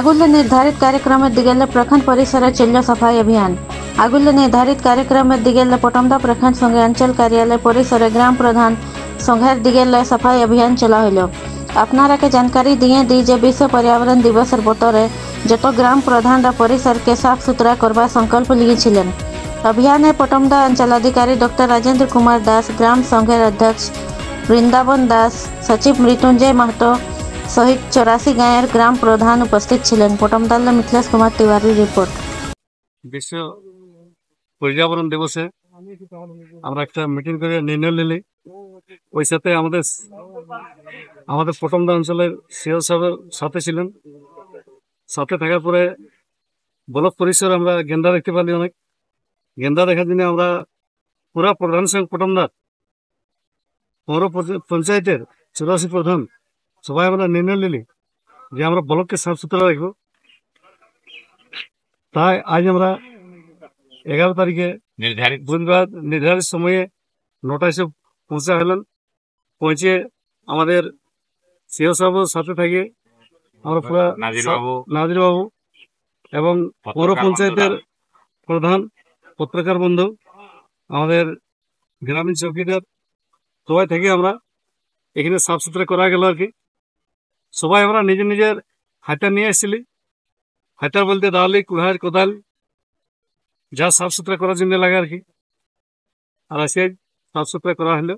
आगुल्ले निर्धारित कार्यक्रम दिगेले प्रखंड परिसर चल्य सफाई अभियान। आगुल्ले निर्धारित कार्यक्रम दिगेले पोटमदा प्रखंड संघ अंचल कार्यालय परिसर ग्राम प्रधान संघेर दिगेले सफाई अभियान चला हलो। अपनारा के जानकारी दिए दी जे विश्व पर्यावरण दिवस बतौर जत ग्राम प्रधान परिसर के साफ सुथरा करवा संकल्प लिए। अभियान पोटमदा अंचलाधिकारी डॉक्टर राजेंद्र कुमार दास, ग्राम संघेर अध्यक्ष वृंदावन दास, सचिव मृत्युंजय महतो सहित 84 गाँव ग्राम प्रधान उपस्थित छिलेन। पोटमदाल मिथिलेश कुमार तिवारी रिपोर्ट। विश्व पर्यावरण दिवसे আমরা একটা মিটিং করে নির্ণয় নিলি। ওই সাথে আমাদের পোটমদা অঞ্চলের সিও সাহেবের সাথে ছিলেন। সাথে থাকার পরে ব্লক পরিসরে আমরা গেন্দা দেখতে পারি। অনেক গেন্দা দেখার জন্য আমরা পুরা প্রধান সঙ্গে পোটমদার পৌর পঞ্চায়েতের 84 প্রধান সবাই আমরা নির্ণয় নিলি যে আমরা ব্লককে সাফ সুতরা রাখবো। তাই আজ আমরা 11 তারিখে বুধবার নির্ধারিত সময়ে 9টায় এসে পৌঁছা হলেন। পৌঁছে আমাদের সিও সাহেবের সাথে থাকে আমরা পুরা নাজির বাবু এবং পৌর পঞ্চায়েতের প্রধান, পত্রকার বন্ধু, আমাদের গ্রামীণ চৌকিদার সবাই থেকে আমরা এখানে সাফ সুতরা করা গেল আর কি। সবাই আমরা নিজের নিজের হাতার নিয়ে এসেছিলি। হাতার বলতে দাওয়ালি, কুড়ার, কোদাল যা সাফ সুতরা করার জন্য লাগে আর কি। আর আজকে সাফ সুতরা করা হলো।